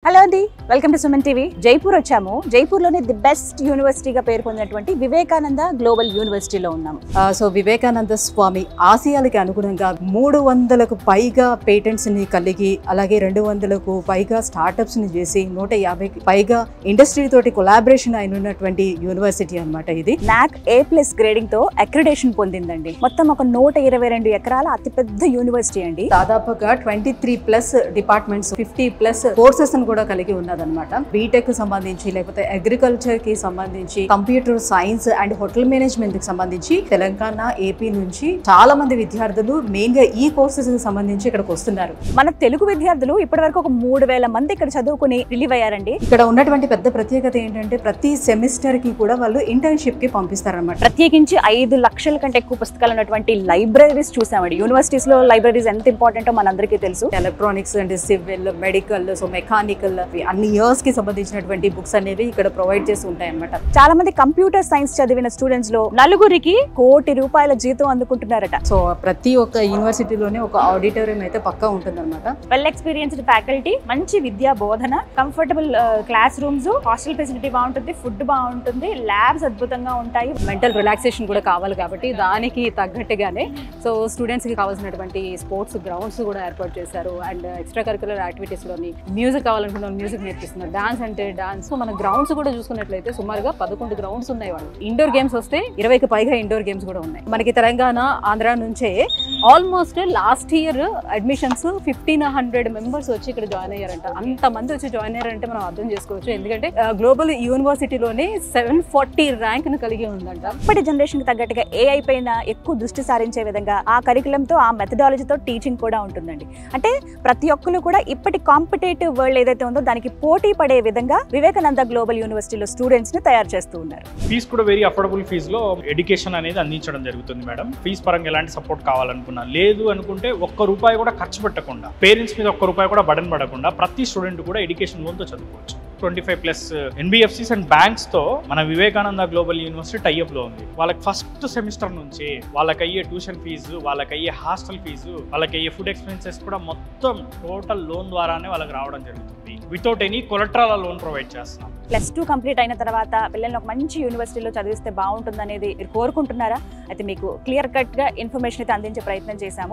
Hello అండి, welcome to Suman TV. Jaipur వచ్చాము. జైపూర్లోనే the best యూనివర్సిటీగా పేరు పొందినటువంటి వివేకానంద గ్లోబల్ యూనివర్సిటీలో ఉన్నాము. సో వివేకానంద స్వామి ఆశయాలకి అనుగుణంగా 300కు పైగా పేటెంట్స్ ని కలిగి, అలాగే 200కు పైగా స్టార్టప్స్ ని చేసి 150కి పైగా ఇండస్ట్రీ తోటి కొలాబరేషన్ అయినటువంటి యూనివర్సిటీ అన్నమాట. ఇది NAAC A+ గ్రేడింగ్ తో అక్రిడేషన్ పొందిందండి. మొత్తం ఒక 122 ఎకరాల అతిపెద్ద యూనివర్సిటీ అండి. దాదాపుగా 23+ డిపార్ట్మెంట్స్, 50+ కోర్సెస్ కూడా కలిగి ఉన్నదన్నమాట. బీటెక్ కి సంబంధించి, లేకపోతే అగ్రికల్చర్ కి సంబంధించి, computer science and hotel management కి సంబంధించి తెలంగాణ, ఏపీ నుంచి చాలా మంది విద్యార్థులు మెయిన్ గా ఈ కోర్సెస్ కి సంబంధించి ఇక్కడికి వస్తున్నారు. మన తెలుగు విద్యార్థులు ఇప్పటి వరకు ఒక 3000 మంది ఇక్కడ చదువుకుని రిలీవ్ అయ్యారండి. ఇక్కడ ఉన్నటువంటి పెద్ద ప్రత్యేకత ఏంటంటే ప్రతి సెమిస్టర్ కి కూడా వాళ్ళు ఇంటర్న్షిప్ కి పంపిస్తారన్నమాట. ప్రత్యేకించి 5 లక్షల కంటే ఎక్కువ పుస్తకాలు ఉన్నటువంటి లైబ్రరీస్ చూసామండి. యూనివర్సిటీస్ లో లైబ్రరీస్ ఎంత ఇంపార్టెంటో మనందరికీ తెలుసు. Electronics and civil, medical, so mechanical అన్ని ఇయర్స్ కి సంబంధించినటువంటి బుక్స్ అనేవి ఇక్కడ ప్రొవైడ్ చేసి ఉంటాయి అన్నమాట. చాలా మంది కంప్యూటర్ సైన్స్ చదివిన స్టూడెంట్స్ లో 4 కోటి రూపాయల జీతం అందుకుంటున్నారట. సో ప్రతి ఒక్క యూనివర్సిటీలోనే ఒక ఆడిటోరియం అయితే పక్కా ఉంటుందన్నమాట. వెల్ ఎక్స్పీరియన్స్డ్ ఫ్యాకల్టీ, మంచి విద్యా బోధన, comfortable class rooms, hostel facility బాగుంటుంది, ఫుడ్ బాగుంటుంది, ల్యాబ్స్ అద్భుతంగా ఉంటాయి. మెంటల్ రిలాక్సేషన్ కూడా కావాలి కాబట్టి దానికి తగ్గట్టుగానే సో స్టూడెంట్స్ కి కావాల్సినటువంటి స్పోర్ట్స్ గ్రౌండ్స్ కూడా ఏర్పాటు చేశారు. అండ్ ఎక్స్ట్రా కరికులర్ యాక్టివిటీస్ లోని మ్యూజిక్ కావాలనుకున్న మ్యూజిక్ నేర్పిస్తున్నారు, డాన్స్ అంటే డాన్స్. మన గ్రౌండ్స్ కూడా చూసుకున్నట్లయితే సుమారుగా 11 గ్రౌండ్స్ ఉన్నాయి. వాళ్ళు ఇండోర్ గేమ్స్ వస్తే 20కి పైగా ఇండోర్ గేమ్స్ కూడా ఉన్నాయి. మనకి తెలంగాణ, ఆంధ్ర నుంచే almost last year admissions 1500 members వచ్చి ఇక్కడ జాయిన్ అయ్యారంట. అంత మంది వచ్చి జాయిన్ అయ్యారంటే మనం అర్థం చేసుకోవచ్చు. ఎందుకంటే గ్లోబల్ యూనివర్సిటీలోనే 740 ర్యాంక్ ను కలిగి ఉందంట. ఇప్పటి జనరేషన్ కి తగ్గట్టుగా AI పైన ఎక్కువ దృష్టి సారించే విధంగా ఆ కరికులంతో, ఆ మెథడాలజీతో టీచింగ్ కూడా ఉంటుందండి. అంటే ప్రతి ఒక్కరు కూడా ఇప్పటి కాంపిటేటివ్ వరల్డ్ ఏదైతే ఉందో దానికి పోటీ పడే విధంగా వివేకానంద గ్లోబల్ యూనివర్సిటీలో స్టూడెంట్స్ ని తయారు చేస్తూ ఉన్నారు. ఫీజు కూడా వెరీ అఫోర్డబుల్ ఫీజులో ఎడ్యుకేషన్ అనేది అందించడం జరుగుతుంది మేడం. ఫీజు పరంగా ఎలాంటి సపోర్ట్ కావాలనుకున్నా, లేదు అనుకుంటే ₹1 కూడా ఖర్చు పెట్టకుండా, పేరెంట్స్ మీద ₹1 కూడా బర్డెన్ పడకుండా ప్రతి స్టూడెంట్ కూడా ఎడ్యుకేషన్ లోన్తో చదువుకోవచ్చు. 25+ NBFCs అండ్ బ్యాంక్స్ తో మన వివేకానంద గ్లోబల్ యూనివర్సిటీ టైఅప్ లో ఉంది. వాళ్ళకి ఫస్ట్ సెమిస్టర్ నుంచి వాళ్ళకి అయ్యే ట్యూషన్ ఫీజు, వాళ్ళకి అయ్యే హాస్టల్ ఫీజు, వాళ్ళకి అయ్యే ఫుడ్ ఎక్స్పెన్సెస్ కూడా మొత్తం టోటల్ లోన్ ద్వారానే వాళ్ళకి రావడం జరుగుతుంది. Without any collateral loan provide చేస్తున్నాం. +2 కంప్లీట్ అయిన తర్వాత పిల్లల్ని ఒక మంచి యూనివర్సిటీలో చదివిస్తే బాగుంటుంది అనేది మీరు కోరుకుంటున్నారా? అయితే మీకు క్లియర్ కట్ గా ఇన్ఫర్మేషన్ అయితే అందించే ప్రయత్నం చేశాము.